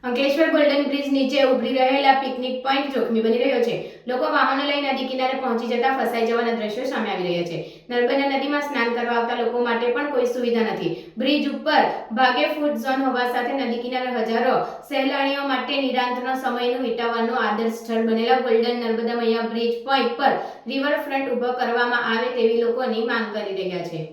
Ankleshwar golden bridge નીચે ઉભરી રહેલા પિકનિક પોઈન્ટ જોખમી બની રહ્યો છે। લોકો વાહનો લઈ નદી કિનારે પહોંચી જતા ફસાઈ જવાના દ્રશ્યો સામે આવી રહ્યા છે। નર્મદા નદીમાં સ્નાન કરવા આવતા લોકો માટે પણ કોઈ સુવિધા નથી। બ્રિજ ઉપર ભાગે ફૂટ ઝોન હોવા સાથે નદી કિનારે હજારો સહેલાણીઓ માટે નિરાંતનો સમયનું વિતાવવાનું આદર્શ સ્થળ બનેલા ગોલ્ડન નર્મદા મૈયા બ્રિજ પોઈન્ટ પર રિવરફ્રન્ટ ઊભો કરવામાં આવે તેવી લોકોની માંગ કરી રહ્યા છે।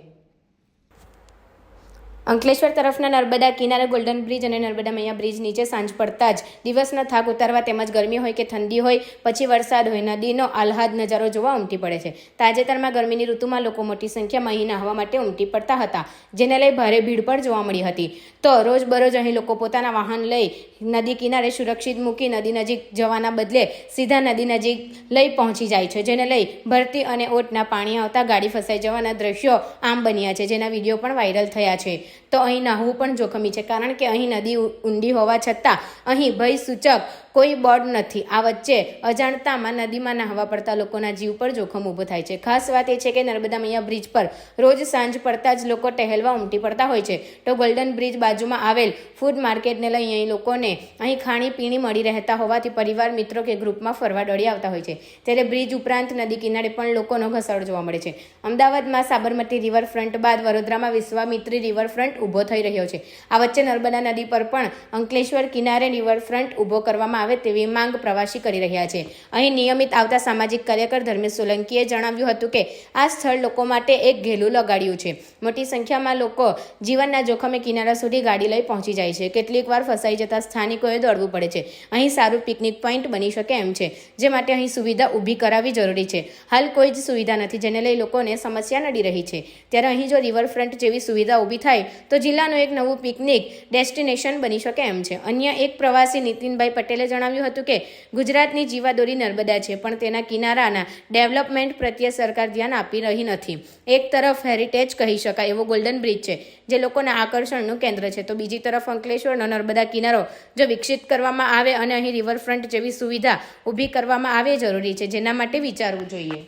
અંકલેશ્વર તરફના નર્મદા કિનારે ગોલ્ડન બ્રિજ અને નર્મદા મૈયા બ્રિજ નીચે સાંજ પડતા જ દિવસનો થાક ઉતારવા તેમજ ગરમી હોય કે ઠંડી હોય પછી વરસાદ હોય નદીનો આહલાદ નજારો જોવા ઉમટી પડે છે। તાજેતરમાં ગરમીની ઋતુમાં લોકો મોટી સંખ્યામાં અહીં નહાવા માટે ઉમટી પડતા હતા, જેને લઈ ભારે ભીડ પણ જોવા મળી હતી। તો રોજબરોજ અહીં લોકો પોતાના વાહન લઈ નદી કિનારે સુરક્ષિત મૂકી નદી નજીક જવાના બદલે સીધા નદી નજીક લઈ પહોંચી જાય છે, જેને લઈ ભરતી અને ઓટના પાણી આવતા ગાડી ફસાઈ જવાના દ્રશ્યો આમ બન્યા છે, જેના વિડીયો પણ વાયરલ થયા છે। તો અહીં નહાવું પણ જોખમી છે, કારણ કે અહીં નદી ઊંડી હોવા છતાં અહીં ભય સૂચક કોઈ બોર્ડ નથી। આ વચ્ચે અજાણતામાં નદીમાં નહાવા પડતા લોકોના જીવ પર જોખમ ઊભો થાય છે। ખાસ વાત એ છે કે નર્મદા મૈયા બ્રિજ પર રોજ સાંજ પડતા જ લોકો ટહેલવા ઉમટી પડતા હોય છે। તો ગોલ્ડન બ્રિજ બાજુમાં આવેલ ફૂડ માર્કેટને લઈ અહીં લોકોને અહીં ખાણી પીણી મળી રહેતા હોવાથી પરિવાર મિત્રો કે ગ્રુપમાં ફરવા દોડી આવતા હોય છે। ત્યારે બ્રિજ ઉપરાંત નદી કિનારે પણ લોકોનો ઘસારો જોવા મળે છે। અમદાવાદમાં સાબરમતી રિવરફ્રન્ટ બાદ વડોદરામાં વિશ્વામિત્રી રિવરફ્રન્ટ ઊભો થઈ રહ્યો છે। આ વચ્ચે નર્મદા નદી પર પણ અંકલેશ્વર કિનારે રિવરફ્રન્ટ ઊભો કરવામાં આવે તેવી માંગ પ્રવાસી કરી રહ્યા છે। અહીં નિયમિત આવતા સામાજિક કાર્યકર ધર્મેશ સોલંકીએ જણાવ્યું હતું કે આ સ્થળ લોકો માટે એક ઘેલું લગાડ્યું છે। મોટી સંખ્યામાં લોકો જીવનના જોખમે કિનારા સુધી ગાડી લઈ પહોંચી જાય છે। કેટલીક વાર ફસાઈ જતા સ્થાનિકોએ દોડવું પડે છે। અહીં સારું પિકનિક પોઈન્ટ બની શકે એમ છે, જે માટે અહીં સુવિધા ઊભી કરાવવી જરૂરી છે। હાલ કોઈ જ સુવિધા નથી, જેને લઈ લોકોને સમસ્યા નડી રહી છે। ત્યારે અહીં જો રિવરફ્રન્ટ જેવી સુવિધા ઊભી થાય તો જિલ્લાનું એક નવું પિકનિક ડેસ્ટિનેશન બની શકે એમ છે। અન્ય એક પ્રવાસી નીતિનભાઈ પટેલે જણાવ્યું હતું કે ગુજરાતની જીવાદોરી નર્મદા છે, પણ તેના કિનારાના ડેવલપમેન્ટ પ્રત્યે સરકાર ધ્યાન આપી રહી નથી। એક તરફ હેરિટેજ કહી શકાય એવો ગોલ્ડન બ્રિજ છે, જે લોકોના આકર્ષણનું કેન્દ્ર છે, તો બીજી તરફ અંકલેશ્વરનો નર્મદા કિનારો જો વિકસિત કરવામાં આવે અને અહીં રિવરફ્રન્ટ જેવી સુવિધા ઊભી કરવામાં આવે જરૂરી છે, જેના માટે વિચારવું જોઈએ।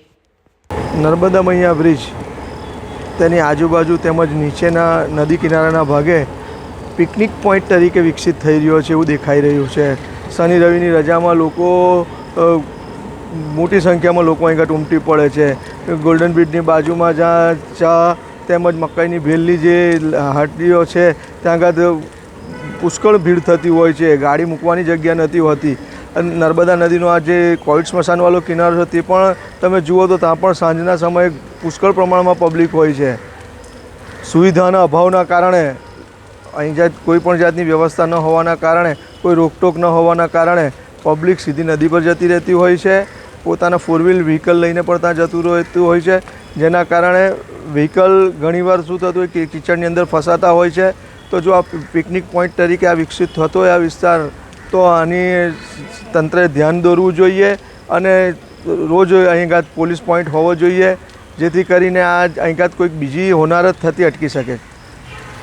નર્મદા મૈયા બ્રિજ તેની આજુબાજુ તેમજ નીચેના નદી કિનારાના ભાગે પિકનિક પોઈન્ટ તરીકે વિકસિત થઈ રહ્યો છે એવું દેખાઈ રહ્યું છે। શનિ રવિની રજામાં લોકો મોટી સંખ્યામાં લોકો અહીં ઉમટી પડે છે। ગોલ્ડન બ્રિજની બાજુમાં જ્યાં ચા તેમજ મકાઈની ભેલની જે હાટડીઓ છે ત્યાં આગળ પુષ્કળ ભીડ થતી હોય છે। ગાડી મૂકવાની જગ્યા નથી હોતી। અને નર્મદા નદીનો આ જે કોવિડ સ્મશાનવાળો કિનારો છે તે પણ તમે જુઓ તો ત્યાં પણ સાંજના સમયે પુષ્કળ પ્રમાણમાં પબ્લિક હોય છે। સુવિધાના અભાવના કારણે અહીં કોઈ પણ જાતની વ્યવસ્થા ન હોવાના કારણે, કોઈ રોકટોક ન હોવાના કારણે પબ્લિક સીધી નદી પર જતી રહેતી હોય છે। પોતાના ફોર વ્હીલ વ્હીકલ લઈને પણ ત્યાં જતું રહેતું હોય છે, જેના કારણે વ્હીકલ ઘણીવાર શું થતું હોય કે કિચડની અંદર ફસાતા હોય છે। તો જો આ પિકનિક પોઈન્ટ તરીકે આ વિકસિત થતો હોય આ વિસ્તાર, તો આની તંત્રે ધ્યાન દોરવું જોઈએ અને રોજ અહીં પોલીસ પોઈન્ટ હોવો જોઈએ, જેથી કરીને આ અહીં કોઈક બીજી હોનારત થતી અટકી શકે।